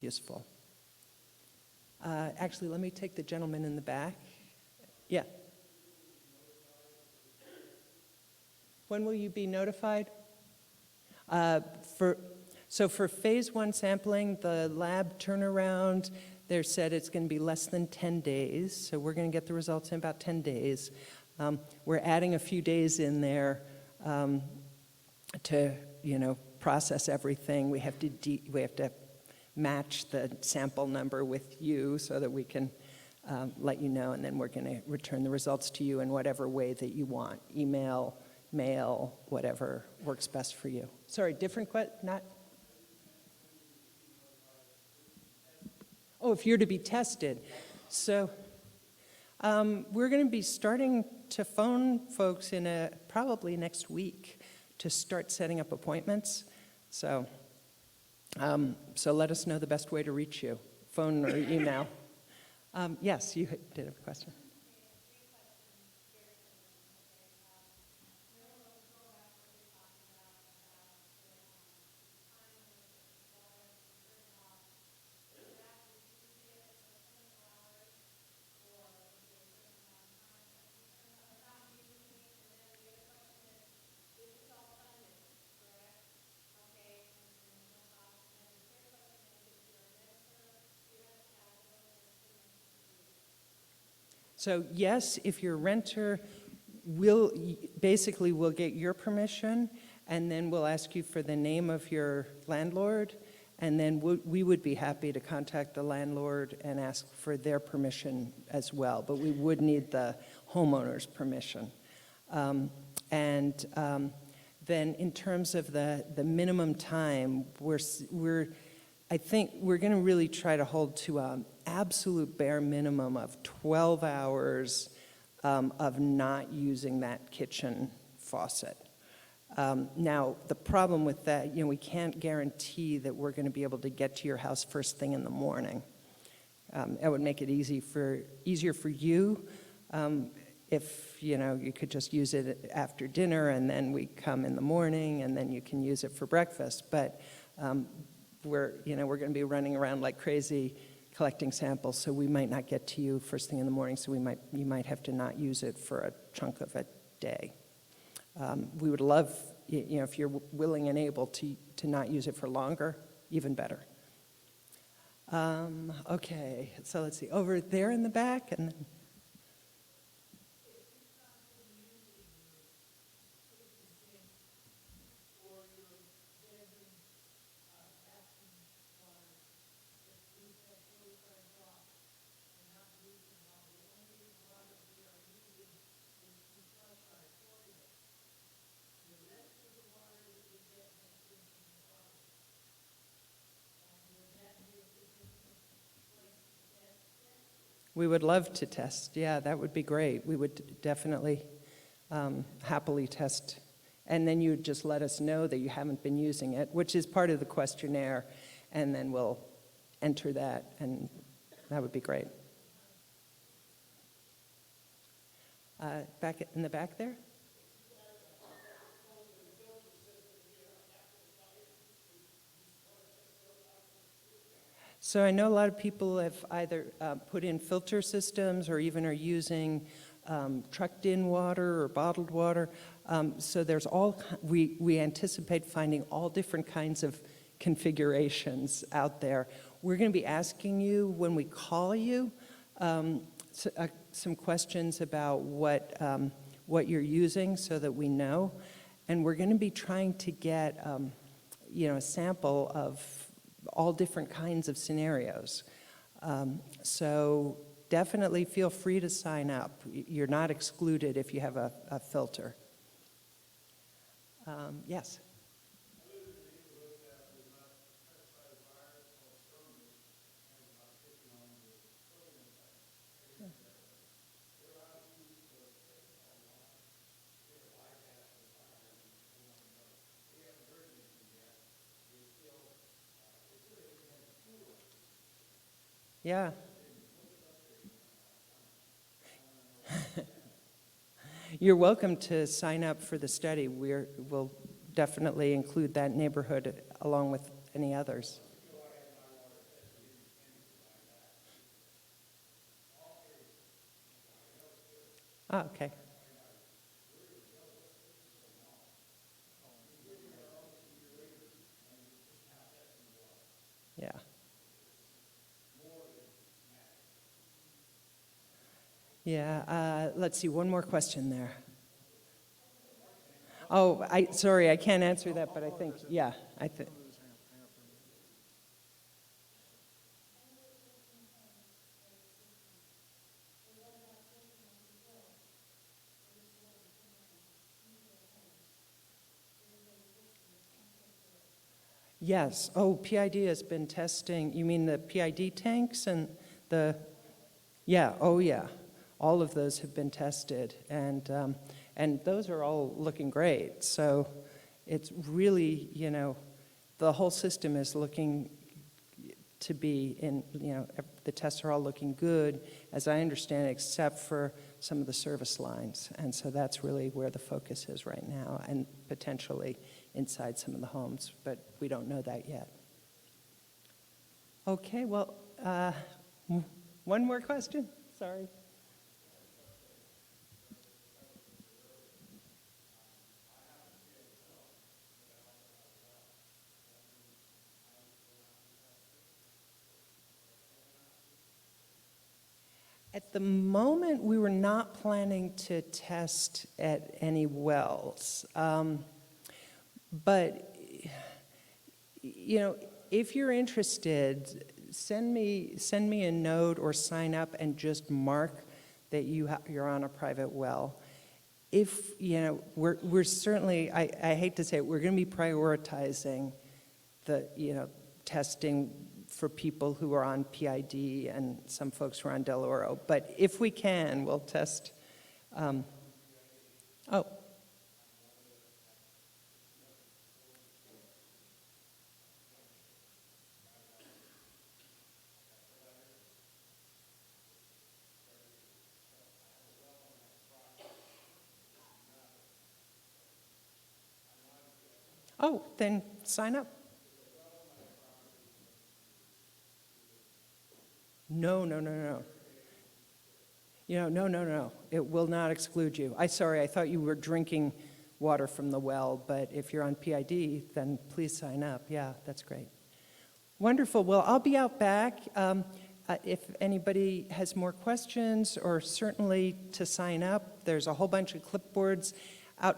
useful. Actually, let me take the gentleman in the back. Yeah. When will you be notified? So for phase 1 sampling, the lab turnaround, they said it's going to be less than 10 days. So we're going to get the results in about 10 days. We're adding a few days in there to, process everything. We have to match the sample number with you so that we can let you know, and then we're going to return the results to you in whatever way that you want. Email, mail, whatever works best for you. Sorry, different question? Not? Oh, if you're to be tested. So we're going to be starting to phone folks in probably next week to start setting up appointments. So let us know the best way to reach you, phone or email. Yes, you did have a question. So yes, if you're a renter, we'll get your permission, and then we'll ask you for the name of your landlord, and then we would be happy to contact the landlord and ask for their permission as well, but we would need the homeowner's permission. Then in terms of the minimum time, I think we're going to really try to hold to an absolute bare minimum of 12 hours of not using that kitchen faucet. Now, the problem with that, we can't guarantee that we're going to be able to get to your house first thing in the morning. It would make it easier for you if you could just use it after dinner, and then we come in the morning, and then you can use it for breakfast. But we're going to be running around like crazy collecting samples, so we might not get to you first thing in the morning, so you might have to not use it for a chunk of a day. We would love, if you're willing and able to not use it for longer, even better. Okay, so let's see, over there in the back, and then. We would love to test. Yeah, that would be great. We would definitely happily test. And then you would just let us know that you haven't been using it, which is part of the questionnaire, and then we'll enter that, and that would be great. Back in the back there? So I know a lot of people have either put in filter systems or even are using trucked in water or bottled water. So there's we anticipate finding all different kinds of configurations out there. We're going to be asking you when we call you some questions about what you're using so that we know. And we're going to be trying to get a sample of all different kinds of scenarios. So definitely feel free to sign up. You're not excluded if you have a filter. Yes? Yeah. You're welcome to sign up for the study. We'll definitely include that neighborhood along with any others. Ah, okay. Yeah. Yeah, let's see, one more question there. Oh, sorry, I can't answer that, but I think, yeah, I think. Yes, oh, PID has been testing, you mean the PID tanks and the, yeah, oh yeah, all of those have been tested, and those are all looking great. So it's really, the whole system is looking to be in, the tests are all looking good, as I understand it, except for some of the service lines. And so that's really where the focus is right now, and potentially inside some of the homes, but we don't know that yet. Okay, well, one more question? Sorry. At the moment, we were not planning to test at any wells. But, if you're interested, send me a note or sign up and just mark that you're on a private well. If, we're certainly, I hate to say it, we're going to be prioritizing the, testing for people who are on PID and some folks who are on Del Oro. But if we can, we'll test. Oh. Oh, then sign up. No. No. It will not exclude you. Sorry, I thought you were drinking water from the well, but if you're on PID, then please sign up. Yeah, that's great. Wonderful. Well, I'll be out back. If anybody has more questions, or certainly to sign up, there's a whole bunch of clipboards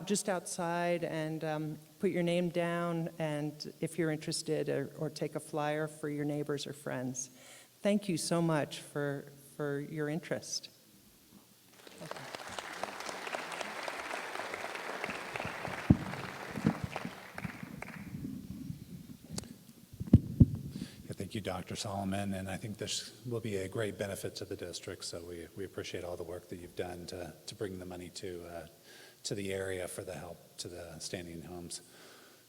just outside, and put your name down, and if you're interested, or take a flyer for your neighbors or friends. Thank you so much for your interest. Okay. Thank you, Dr. Solomon, and I think this will be a great benefit to the district, so we appreciate all the work that you've done to bring the money to the area for the help to the standing homes.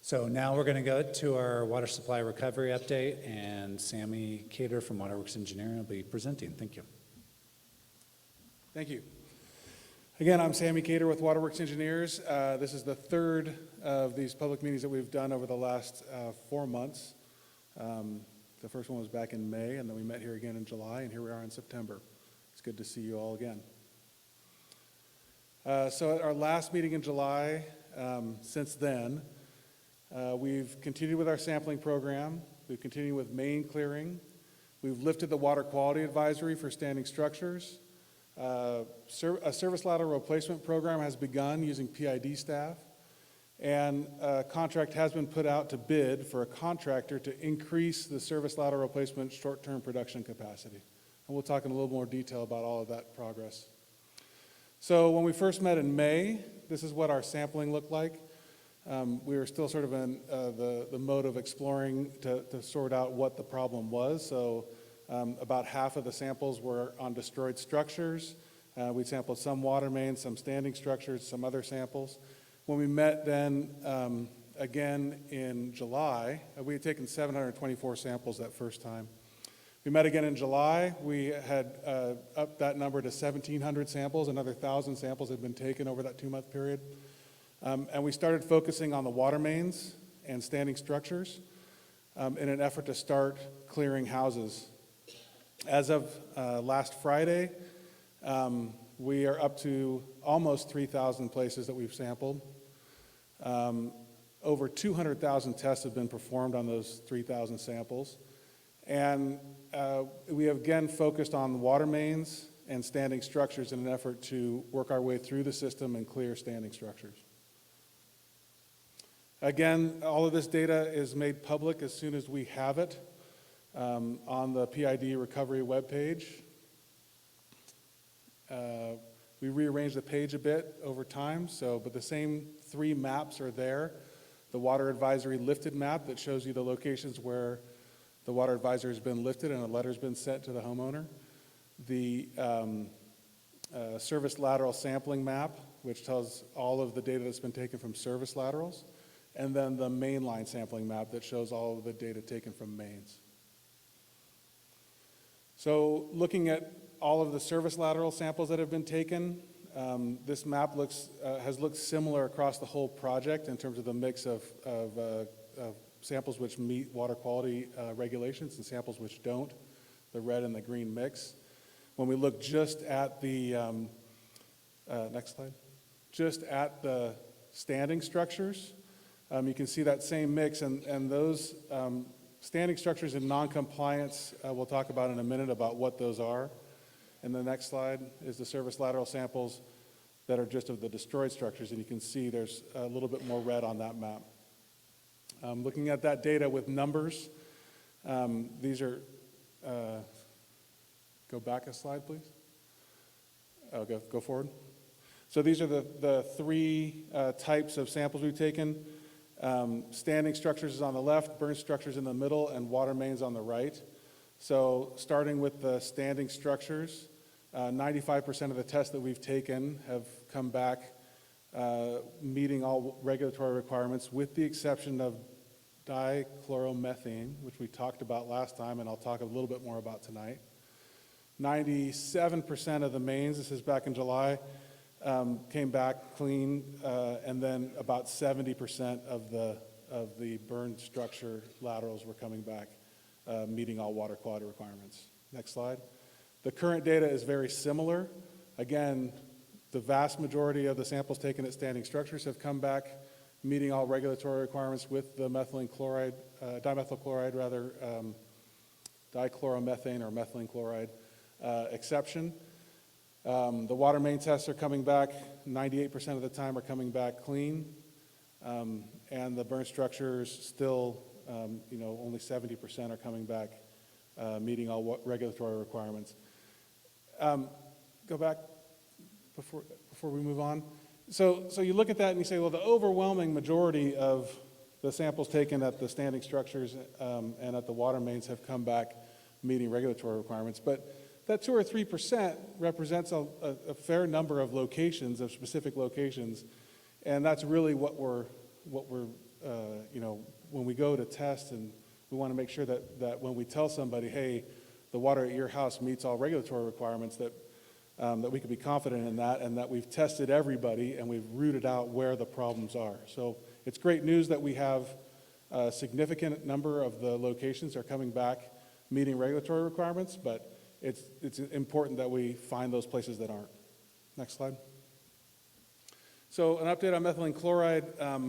So now we're going to go to our water supply recovery update, and Sammy Cater from Waterworks Engineering will be presenting. Thank you. Thank you. Again, I'm Sammy Cater with Waterworks Engineers. This is the third of these public meetings that we've done over the last 4 months. The first one was back in May, and then we met here again in July, and here we are in September. It's good to see you all again. So at our last meeting in July, since then, we've continued with our sampling program. We've continued with main clearing. We've lifted the water quality advisory for standing structures. A service lateral replacement program has begun using PID staff. And a contract has been put out to bid for a contractor to increase the service lateral replacement short-term production capacity. And we'll talk in a little more detail about all of that progress. So when we first met in May, this is what our sampling looked like. We were still sort of in the mode of exploring to sort out what the problem was. So about half of the samples were on destroyed structures. We sampled some water mains, some standing structures, some other samples. When we met then again in July, we had taken 724 samples that first time. We met again in July. We had upped that number to 1,700 samples. Another 1,000 samples had been taken over that 2-month period. And we started focusing on the water mains and standing structures in an effort to start clearing houses. As of last Friday, We are up to almost 3,000 places that we've sampled. Over 200,000 tests have been performed on those 3,000 samples. And we have again focused on water mains and standing structures in an effort to work our way through the system and clear standing structures. Again, all of this data is made public as soon as we have it on the PID recovery webpage. We rearranged the page a bit over time, but the same 3 maps are there. The water advisory lifted map that shows you the locations where the water advisory has been lifted and a letter's been sent to the homeowner. The service lateral sampling map, which tells all of the data that's been taken from service laterals, and then the mainline sampling map that shows all of the data taken from mains. So looking at all of the service lateral samples that have been taken, this map has looked similar across the whole project in terms of the mix of samples which meet water quality regulations and samples which don't, the red and the green mix. When we look just at the, next slide, just at the standing structures, you can see that same mix, and those standing structures in non-compliance, we'll talk about in a minute about what those are. And the next slide is the service lateral samples that are just of the destroyed structures, and you can see there's a little bit more red on that map. Looking at that data with numbers, these are, go back a slide, please. Oh, go forward. So these are the 3 types of samples we've taken. Standing structures is on the left, burn structures in the middle, and water mains on the right. So starting with the standing structures, 95% of the tests that we've taken have come back meeting all regulatory requirements with the exception of dichloromethane, which we talked about last time and I'll talk a little bit more about tonight. 97% of the mains, this is back in July, came back clean, and then about 70% of the burn structure laterals were coming back meeting all water quality requirements. Next slide. The current data is very similar. Again, the vast majority of the samples taken at standing structures have come back meeting all regulatory requirements with the methylene chloride, dimethyl chloride rather, dichloromethane or methylene chloride exception. The water main tests are coming back, 98% of the time are coming back clean, and the burn structures still, only 70% are coming back meeting all regulatory requirements. Go back before we move on. So you look at that and you say, well, the overwhelming majority of the samples taken at the standing structures and at the water mains have come back meeting regulatory requirements, but that 2 or 3% represents a fair number of locations, of specific locations, and that's really what we're when we go to test, and we want to make sure that when we tell somebody, hey, the water at your house meets all regulatory requirements, that we can be confident in that, and that we've tested everybody and we've rooted out where the problems are. So it's great news that we have a significant number of the locations are coming back meeting regulatory requirements, but it's important that we find those places that aren't. Next slide. So an update on methylene chloride.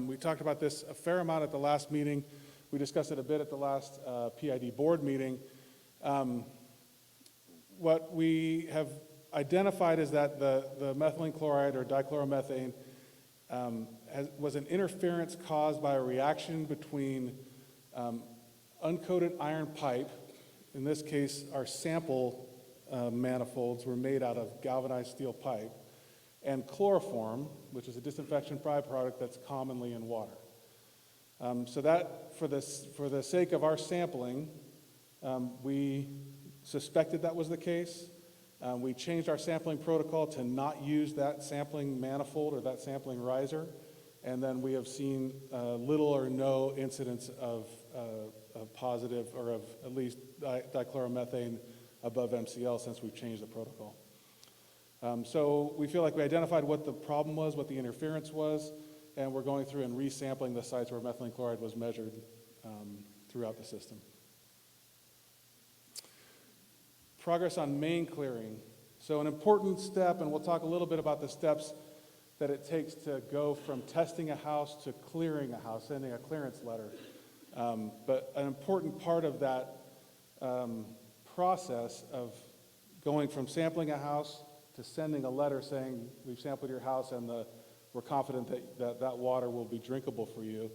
We talked about this a fair amount at the last meeting. We discussed it a bit at the last PID board meeting. What we have identified is that the methylene chloride or dichloromethane was an interference caused by a reaction between uncoated iron pipe. In this case, our sample manifolds were made out of galvanized steel pipe, and chloroform, which is a disinfection byproduct that's commonly in water. So that, for the sake of our sampling, we suspected that was the case. We changed our sampling protocol to not use that sampling manifold or that sampling riser, and then we have seen little or no incidence of positive or of at least dichloromethane above MCL since we've changed the protocol. So we feel like we identified what the problem was, what the interference was, and we're going through and resampling the sites where methylene chloride was measured throughout the system. Progress on main clearing. So an important step, and we'll talk a little bit about the steps that it takes to go from testing a house to clearing a house, sending a clearance letter. But an important part of that process of going from sampling a house to sending a letter saying we've sampled your house and we're confident that water will be drinkable for you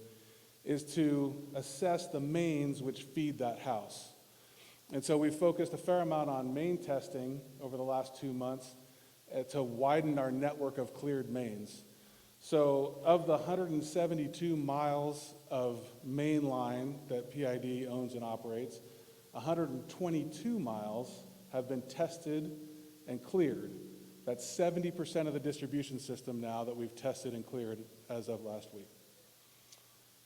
is to assess the mains which feed that house. And so we've focused a fair amount on main testing over the last 2 months to widen our network of cleared mains. So of the 172 miles of main line that PID owns and operates, 122 miles have been tested and cleared. That's 70% of the distribution system now that we've tested and cleared as of last week.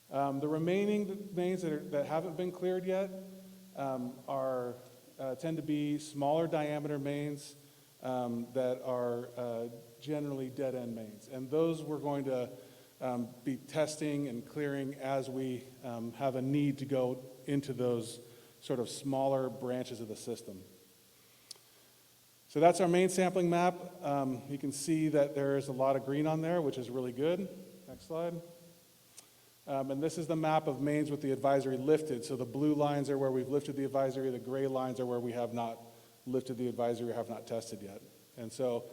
The remaining mains that haven't been cleared yet tend to be smaller diameter mains that are generally dead-end mains. And those we're going to be testing and clearing as we have a need to go into those sort of smaller branches of the system. So that's our main sampling map. You can see that there's a lot of green on there, which is really good. Next slide. And this is the map of mains with the advisory lifted. So the blue lines are where we've lifted the advisory. The gray lines are where we have not lifted the advisory or have not tested yet. And so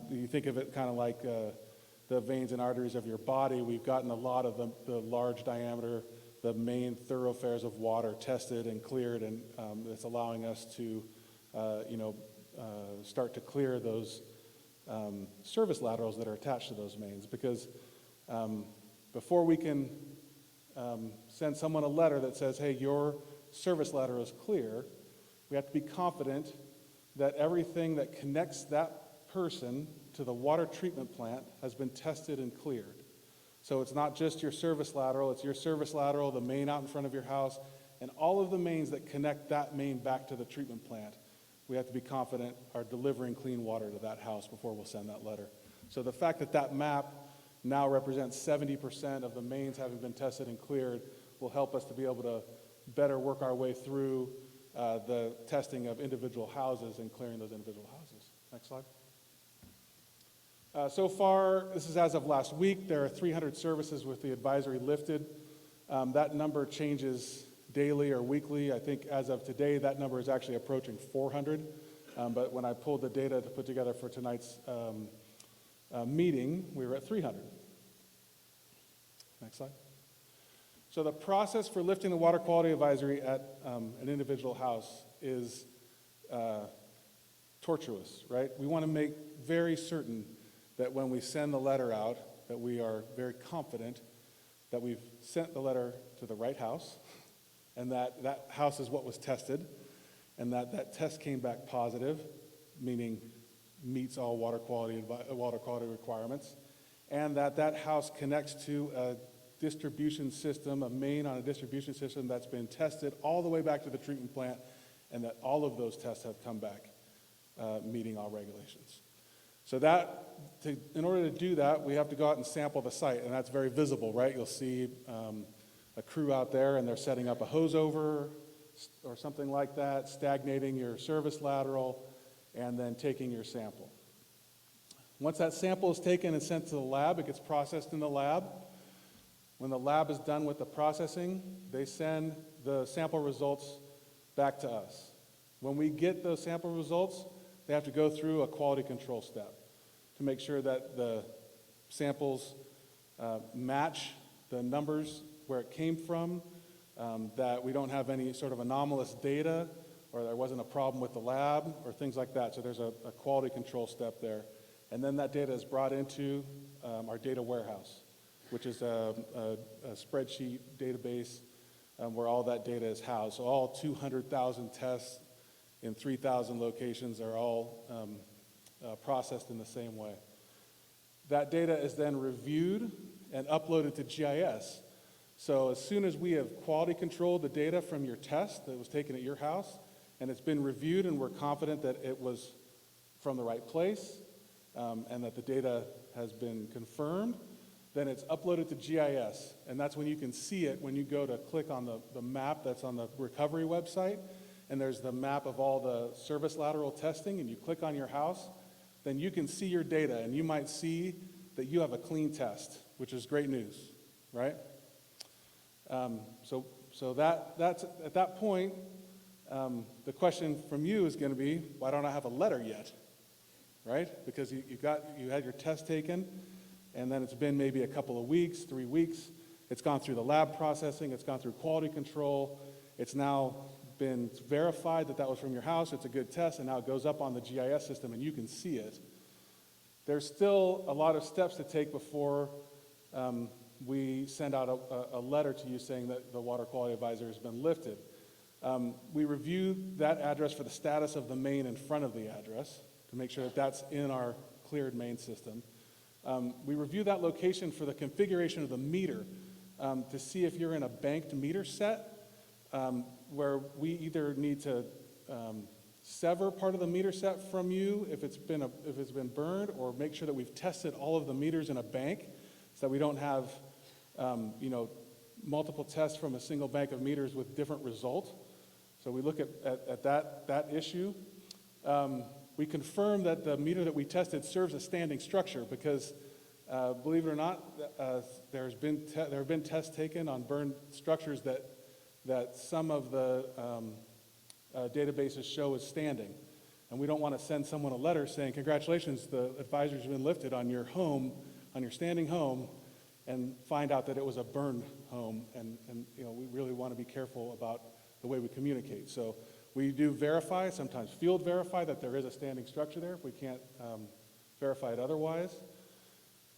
you think of it kind of like the veins and arteries of your body. We've gotten a lot of the large diameter, the main thoroughfares of water tested and cleared, and it's allowing us to, start to clear those service laterals that are attached to those mains. Because before we can send someone a letter that says, hey, your service lateral is clear, we have to be confident that everything that connects that person to the water treatment plant has been tested and cleared. So it's not just your service lateral, it's your service lateral, the main out in front of your house, and all of the mains that connect that main back to the treatment plant. We have to be confident are delivering clean water to that house before we'll send that letter. So the fact that that map now represents 70% of the mains having been tested and cleared will help us to be able to better work our way through the testing of individual houses and clearing those individual houses. Next slide. So far, this is as of last week, there are 300 services with the advisory lifted. That number changes daily or weekly. I think as of today, that number is actually approaching 400. But when I pulled the data to put together for tonight's meeting, we were at 300. Next slide. So the process for lifting the water quality advisory at an individual house is tortuous, right? We want to make very certain that when we send the letter out, that we are very confident that we've sent the letter to the right house, and that that house is what was tested, and that that test came back positive, meaning meets all water quality requirements, and that that house connects to a distribution system, a main on a distribution system that's been tested all the way back to the treatment plant, and that all of those tests have come back meeting all regulations. So in order to do that, we have to go out and sample the site, and that's very visible, right? You'll see a crew out there, and they're setting up a hose over or something like that, stagnating your service lateral, and then taking your sample. Once that sample is taken and sent to the lab, it gets processed in the lab. When the lab is done with the processing, they send the sample results back to us. When we get those sample results, they have to go through a quality control step to make sure that the samples match the numbers where it came from, that we don't have any sort of anomalous data, or there wasn't a problem with the lab, or things like that. So there's a quality control step there. And then that data is brought into our data warehouse, which is a spreadsheet database where all that data is housed. So all 200,000 tests in 3,000 locations are all processed in the same way. That data is then reviewed and uploaded to GIS. So as soon as we have quality controlled the data from your test that was taken at your house, and it's been reviewed and we're confident that it was from the right place, and that the data has been confirmed, then it's uploaded to GIS. And that's when you can see it when you go to click on the map that's on the recovery website, and there's the map of all the service lateral testing, and you click on your house, then you can see your data, and you might see that you have a clean test, which is great news, right? So that's at that point, the question from you is going to be, why don't I have a letter yet, right? Because you had your test taken, and then it's been maybe a couple of weeks, 3 weeks. It's gone through the lab processing. It's gone through quality control. It's now been verified that that was from your house. It's a good test, and now it goes up on the GIS system, and you can see it. There's still a lot of steps to take before we send out a letter to you saying that the water quality advisory has been lifted. We review that address for the status of the main in front of the address to make sure that that's in our cleared main system. We review that location for the configuration of the meter to see if you're in a banked meter set where we either need to sever part of the meter set from you if it's been burned, or make sure that we've tested all of the meters in a bank so that we don't have multiple tests from a single bank of meters with different results. So we look at that issue. We confirm that the meter that we tested serves a standing structure because, believe it or not, there have been tests taken on burned structures that some of the databases show as standing. And we don't want to send someone a letter saying, congratulations, the advisory's been lifted on your home, on your standing home, and find out that it was a burned home. And we really want to be careful about the way we communicate. So we do verify, sometimes field verify, that there is a standing structure there if we can't verify it otherwise.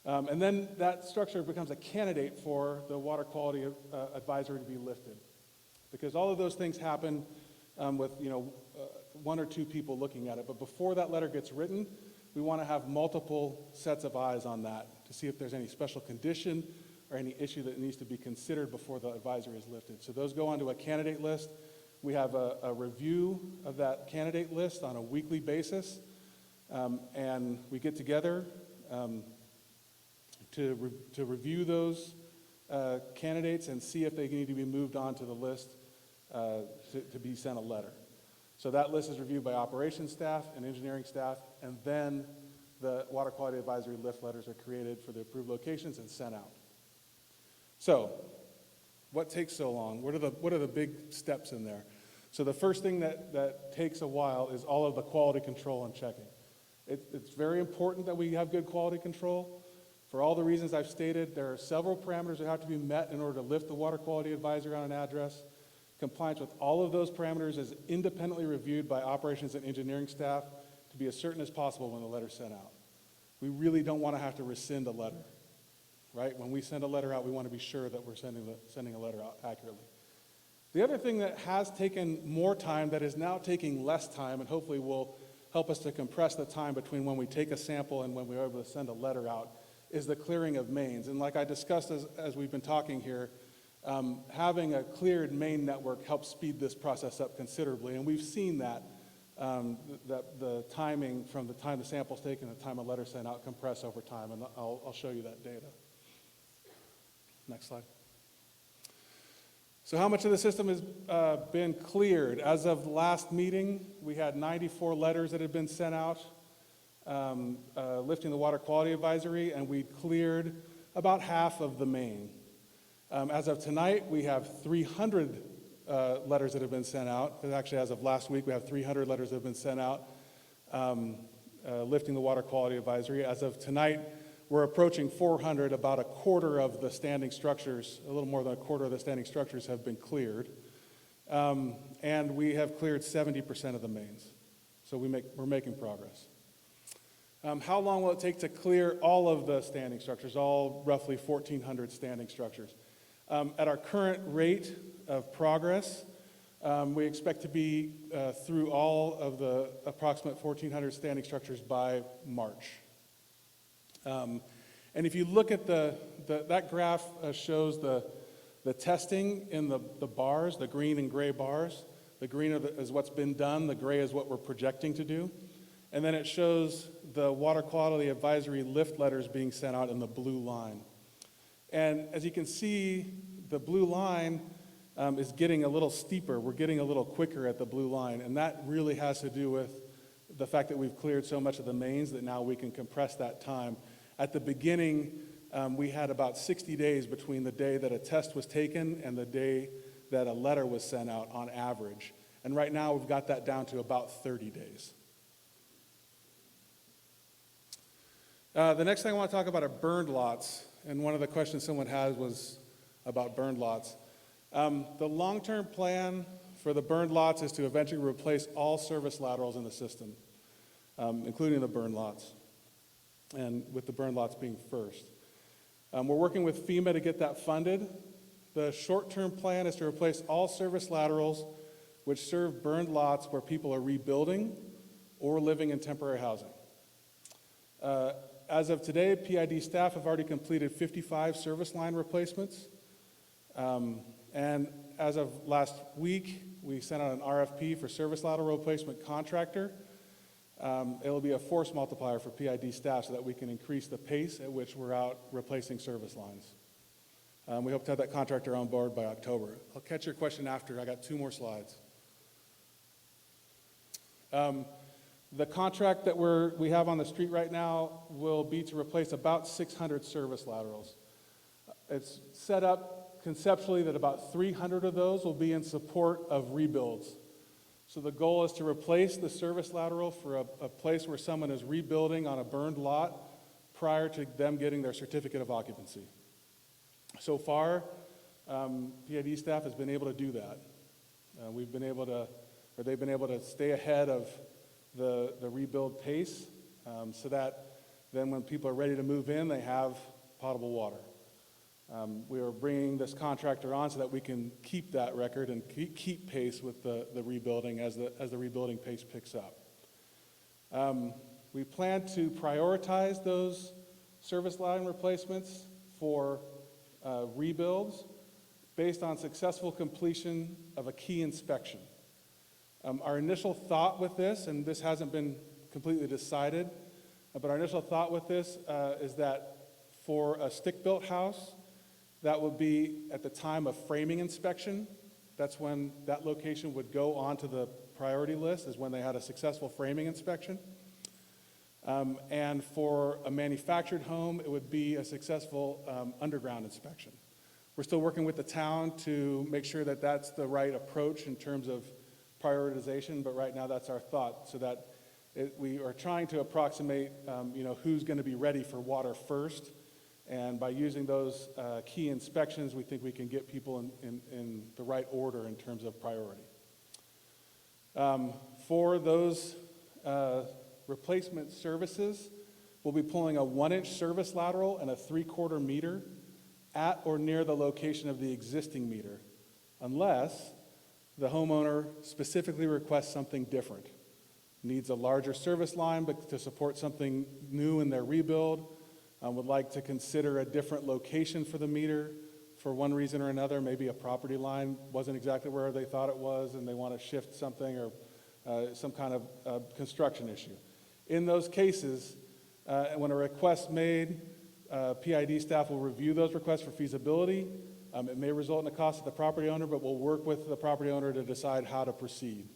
And then that structure becomes a candidate for the water quality advisory to be lifted. Because all of those things happen with one or two people looking at it. But before that letter gets written, we want to have multiple sets of eyes on that to see if there's any special condition or any issue that needs to be considered before the advisory is lifted. So those go onto a candidate list. We have a review of that candidate list on a weekly basis, and we get together to review those candidates and see if they need to be moved onto the list to be sent a letter. So that list is reviewed by operations staff and engineering staff, and then the water quality advisory lift letters are created for the approved locations and sent out. So what takes so long? What are the big steps in there? So the first thing that takes a while is all of the quality control and checking. It's very important that we have good quality control. For all the reasons I've stated, there are several parameters that have to be met in order to lift the water quality advisory on an address. Compliance with all of those parameters is independently reviewed by operations and engineering staff to be as certain as possible when the letter's sent out. We really don't want to have to rescind a letter, right? When we send a letter out, we want to be sure that we're sending a letter out accurately. The other thing that has taken more time, that is now taking less time, and hopefully will help us to compress the time between when we take a sample and when we're able to send a letter out, is the clearing of mains. And like I discussed as we've been talking here, having a cleared main network helps speed this process up considerably, and we've seen that the timing from the time the sample's taken and the time a letter sent out compress over time, and I'll show you that data. Next slide. So how much of the system has been cleared? As of the last meeting, we had 94 letters that had been sent out lifting the water quality advisory, and we cleared about half of the main. As of tonight, we have 300 letters that have been sent out. And actually, as of last week, we have 300 letters that have been sent out lifting the water quality advisory. As of tonight, we're approaching 400. About a quarter of the standing structures, a little more than a quarter of the standing structures have been cleared. And we have cleared 70% of the mains. So we're making progress. How long will it take to clear all of the standing structures, all roughly 1,400 standing structures? At our current rate of progress, we expect to be through all of the approximate 1,400 standing structures by March. And if you look at that graph shows the testing in the bars, the green and gray bars. The green is what's been done, the gray is what we're projecting to do. And then it shows the water quality advisory lift letters being sent out in the blue line. And as you can see, the blue line is getting a little steeper. We're getting a little quicker at the blue line, and that really has to do with the fact that we've cleared so much of the mains that now we can compress that time. At the beginning, we had about 60 days between the day that a test was taken and the day that a letter was sent out on average. And right now, we've got that down to about 30 days. The next thing I want to talk about are burned lots. And one of the questions someone had was about burned lots. The long-term plan for the burned lots is to eventually replace all service laterals in the system, including the burned lots, and with the burned lots being first. We're working with FEMA to get that funded. The short-term plan is to replace all service laterals which serve burned lots where people are rebuilding or living in temporary housing. As of today, PID staff have already completed 55 service line replacements. And as of last week, we sent out an RFP for service lateral replacement contractor. It will be a force multiplier for PID staff so that we can increase the pace at which we're out replacing service lines. We hope to have that contractor on board by October. I'll catch your question after. I got 2 more slides. The contract that we have on the street right now will be to replace about 600 service laterals. It's set up conceptually that about 300 of those will be in support of rebuilds. So the goal is to replace the service lateral for a place where someone is rebuilding on a burned lot prior to them getting their certificate of occupancy. So far, PID staff has been able to do that. They've been able to stay ahead of the rebuild pace so that then when people are ready to move in, they have potable water. We are bringing this contractor on so that we can keep that record and keep pace with the rebuilding as the rebuilding pace picks up. We plan to prioritize those service line replacements for rebuilds based on successful completion of a key inspection. Our initial thought with this, and this hasn't been completely decided, but our initial thought with this is that for a stick-built house, that would be at the time of framing inspection. That's when that location would go onto the priority list, is when they had a successful framing inspection. And for a manufactured home, it would be a successful underground inspection. We're still working with the town to make sure that that's the right approach in terms of prioritization, but right now that's our thought, so that we are trying to approximate who's going to be ready for water first. And by using those key inspections, we think we can get people in the right order in terms of priority. For those replacement services, we'll be pulling a 1-inch service lateral and a 3/4 meter at or near the location of the existing meter, unless the homeowner specifically requests something different, needs a larger service line but to support something new in their rebuild, would like to consider a different location for the meter for one reason or another. Maybe a property line wasn't exactly where they thought it was and they want to shift something, or some kind of construction issue. In those cases, when a request made, PID staff will review those requests for feasibility. It may result in a cost to the property owner, but we'll work with the property owner to decide how to proceed.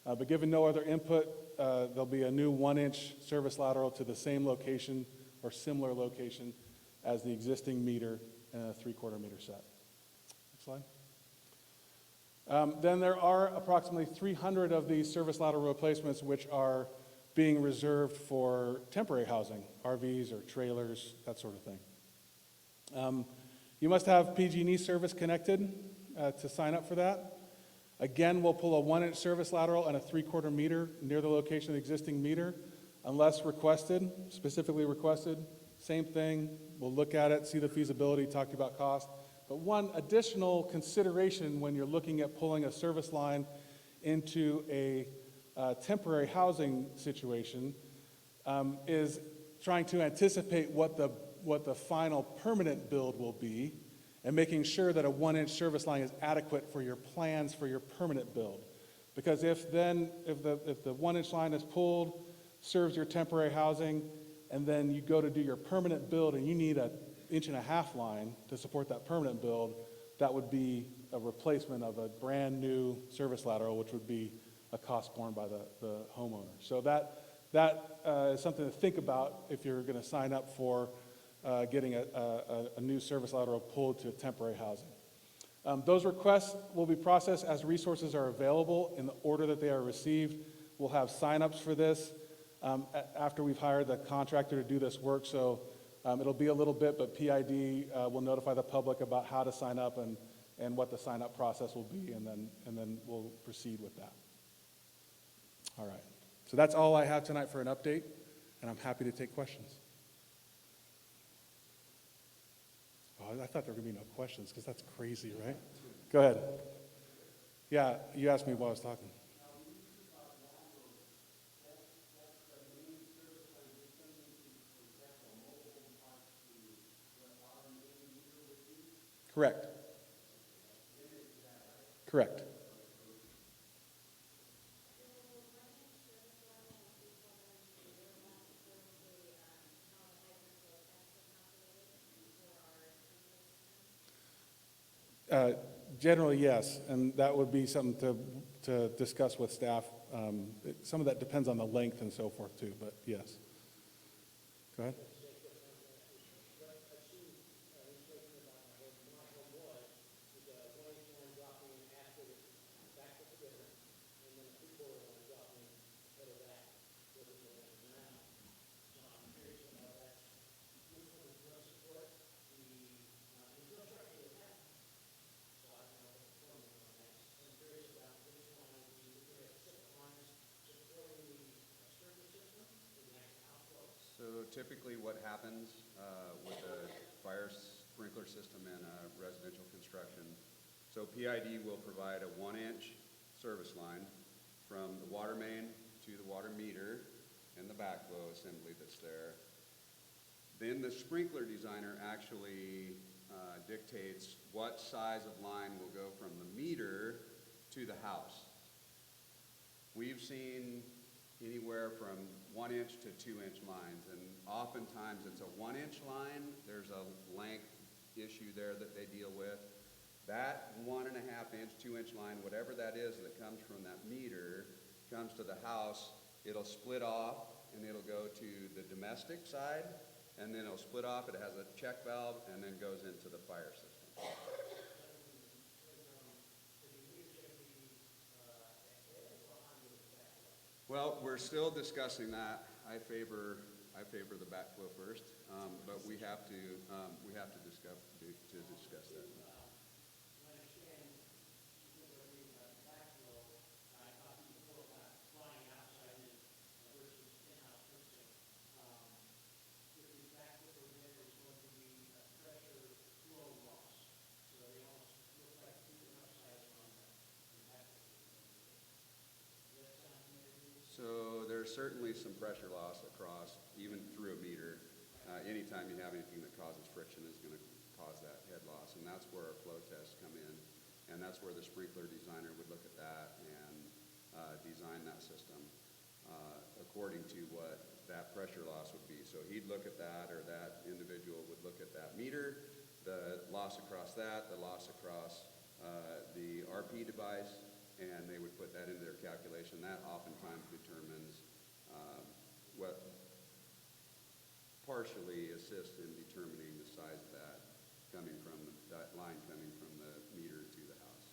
But given no other input, there'll be a new 1-inch service lateral to the same location or similar location as the existing meter and a 3/4 meter set. Next slide. Then there are approximately 300 of these service lateral replacements which are being reserved for temporary housing, RVs or trailers, that sort of thing. You must have PG&E service connected to sign up for that. Again, we'll pull a 1-inch service lateral and a 3/4 meter near the location of the existing meter, unless requested, specifically requested. Same thing, we'll look at it, see the feasibility, talk about cost. But one additional consideration when you're looking at pulling a service line into a temporary housing situation is trying to anticipate what the final permanent build will be, and making sure that a 1-inch service line is adequate for your plans for your permanent build. Because if the 1-inch line is pulled, serves your temporary housing, and then you go to do your permanent build and you need an 1.5-inch line to support that permanent build, that would be a replacement of a brand-new service lateral, which would be a cost borne by the homeowner. So that is something to think about if you're going to sign up for getting a new service lateral pulled to temporary housing. Those requests will be processed as resources are available in the order that they are received. We'll have signups for this after we've hired the contractor to do this work. So it'll be a little bit, but PID will notify the public about how to sign up and what the sign-up process will be, and then we'll proceed with that. All right. So that's all I have tonight for an update, and I'm happy to take questions. Oh, I thought there were going to be no questions because that's crazy, right? Go ahead. Yeah, you asked me while I was talking. Correct. Correct. Generally, yes, and that would be something to discuss with staff. Some of that depends on the length and so forth too, but yes. Go ahead. So typically what happens with a fire sprinkler system in a residential construction, so PID will provide a 1-inch service line from the water main to the water meter and the backflow assembly that's there. Then the sprinkler designer actually dictates what size of line will go from the meter to the house. We've seen anywhere from 1-inch to 2-inch lines, and oftentimes it's a 1-inch line. There's a length issue there that they deal with. That 1.5-inch, 2-inch line, whatever that is that comes from that meter, comes to the house. It'll split off and it'll go to the domestic side, and then it'll split off. It has a check valve and then goes into the fire system. Well, we're still discussing that. I favor the backflow first, but we have to discuss that. So there's certainly some pressure loss across, even through a meter. Anytime you have anything that causes friction is going to cause that head loss, and that's where our flow tests come in, and that's where the sprinkler designer would look at that and design that system according to what that pressure loss would be. So he'd look at that, or that individual would look at that meter, the loss across that, the loss across the RP device, and they would put that into their calculation. That oftentimes determines what partially assists in determining the size of that coming from that line coming from the meter to the house.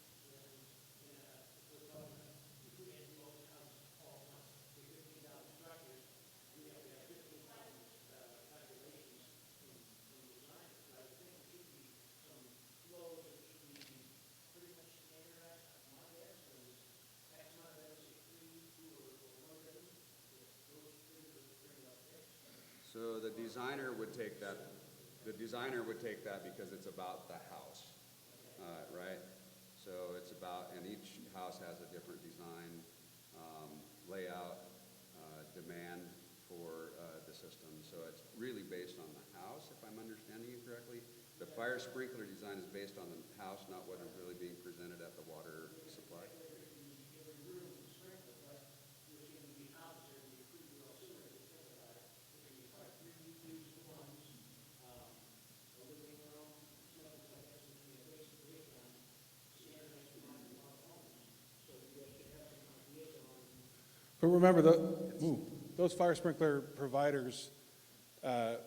So the designer would take that. The designer would take that because it's about the house, right? So it's about, and each house has a different design, layout, demand for the system. So it's really based on the house, if I'm understanding you correctly. The fire sprinkler design is based on the house, not what is really being presented at the water supply. But remember, those fire sprinkler providers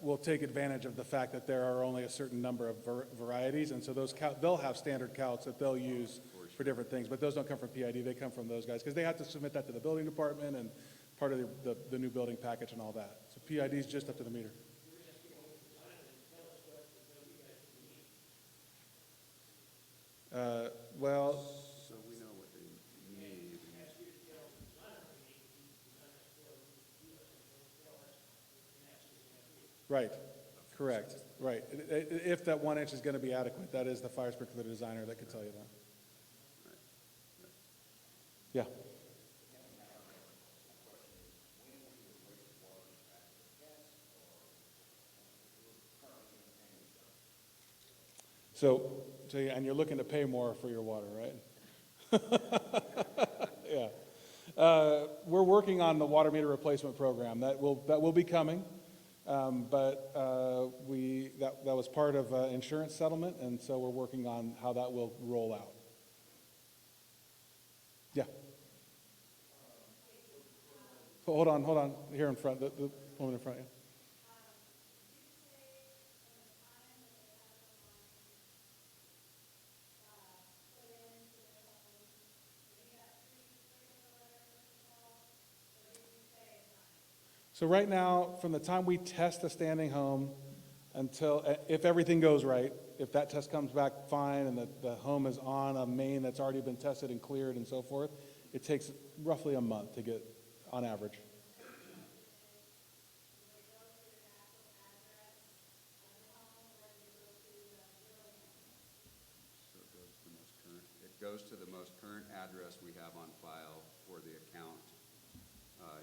will take advantage of the fact that there are only a certain number of varieties, and so they'll have standard counts that they'll use for different things, but those don't come from PID, they come from those guys, because they have to submit that to the building department and part of the new building package and all that. So PID is just up to the meter. Well, So we know what they need. right, correct, right. If that 1 inch is going to be adequate, that is the fire sprinkler designer that could tell you that. Yeah. So, and you're looking to pay more for your water, right? Yeah. We're working on the water meter replacement program. That will be coming. But that was part of an insurance settlement, and so we're working on how that will roll out. Yeah. Hold on, here in front, the woman in front, yeah. So right now, from the time we test a standing home until, if everything goes right, if that test comes back fine and the home is on a main that's already been tested and cleared and so forth, it takes roughly a month to get, on average. So it goes to the most current address we have on file for the account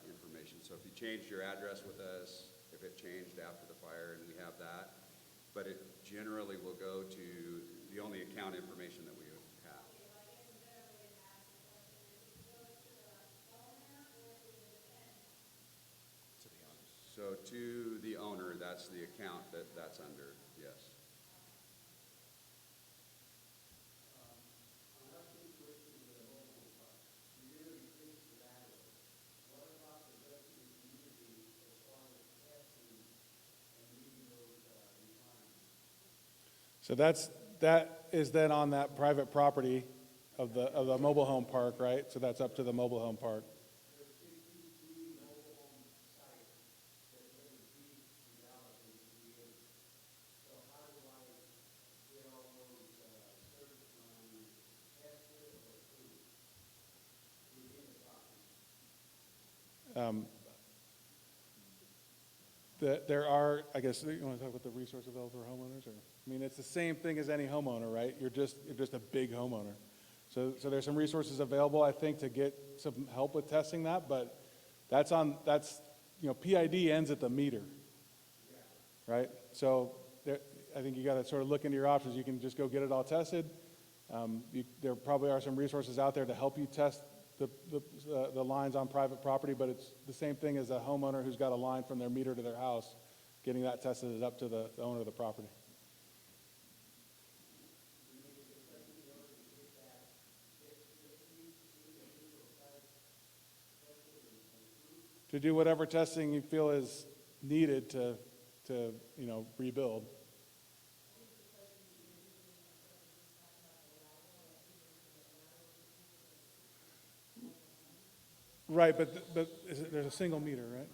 information. So if you changed your address with us, if it changed after the fire, and we have that, but it generally will go to the only account information that we have. So to the owner, that's the account that's under, yes. So that is then on that private property of the mobile home park, right? So that's up to the mobile home park. There are, I guess, you want to talk about the resource available for homeowners? Or, I mean, it's the same thing as any homeowner, right? You're just a big homeowner. So there's some resources available, I think, to get some help with testing that, but PID ends at the meter, right? So I think you got to sort of look into your options. You can just go get it all tested. There probably are some resources out there to help you test the lines on private property, but it's the same thing as a homeowner who's got a line from their meter to their house. Getting that tested is up to the owner of the property. To do whatever testing you feel is needed to rebuild. Right, but there's a single meter, right?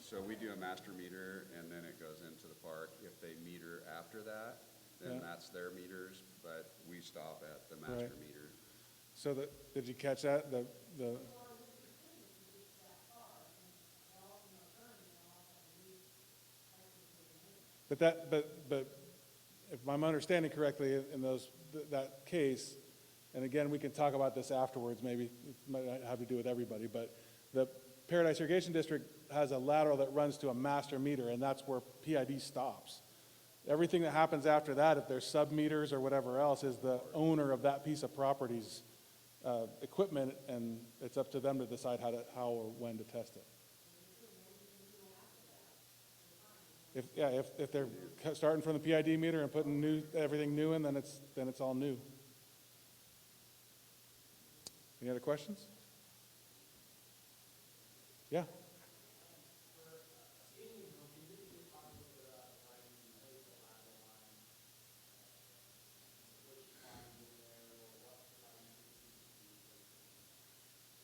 So we do a master meter, and then it goes into the park. If they meter after that, then Yeah. that's their meters, but we stop at the master Right. meter. So did you catch that? But if I'm understanding correctly, in that case, and again, we can talk about this afterwards, maybe it might not have to do with everybody, but the Paradise Irrigation District has a lateral that runs to a master meter, and that's where PID stops. Everything that happens after that, if there's sub-meters or whatever else, is the owner of that piece of property's equipment, and it's up to them to decide how or when to test it. If they're starting from the PID meter and putting everything new in, then it's all new. Any other questions? Yeah.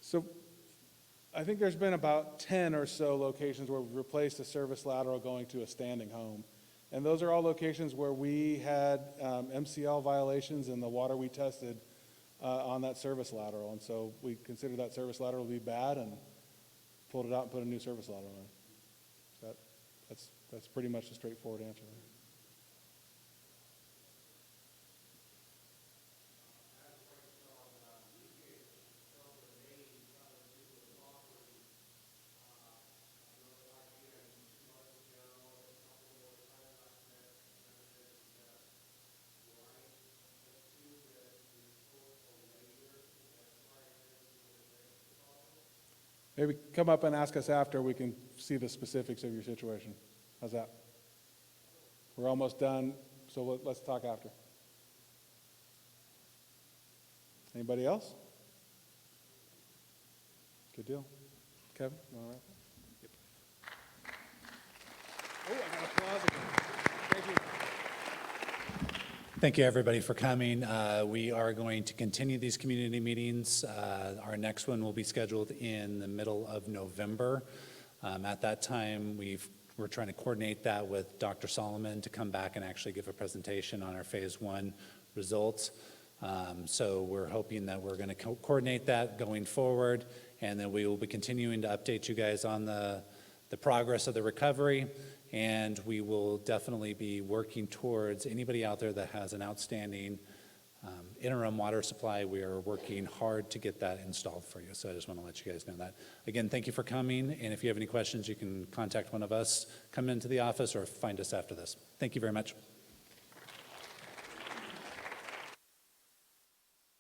So I think there's been about 10 or so locations where we've replaced a service lateral going to a standing home. And those are all locations where we had MCL violations in the water we tested on that service lateral. And so we considered that service lateral to be bad and pulled it out and put a new service lateral in. That's pretty much the straightforward answer there. Maybe come up and ask us after we can see the specifics of your situation. How's that? We're almost done, so let's talk after. Anybody else? Good deal. Kevin, you want to wrap up? Oh, I got applause again. Thank you. Thank you, everybody, for coming. We are going to continue these community meetings. Our next one will be scheduled in the middle of November. At that time, we're trying to coordinate that with Dr. Solomon to come back and actually give a presentation on our phase 1 results. So we're hoping that we're going to coordinate that going forward, and then we will be continuing to update you guys on the progress of the recovery. And we will definitely be working towards anybody out there that has an outstanding interim water supply. We are working hard to get that installed for you. So I just want to let you guys know that. Again, thank you for coming. And if you have any questions, you can contact one of us, come into the office, or find us after this. Thank you very much.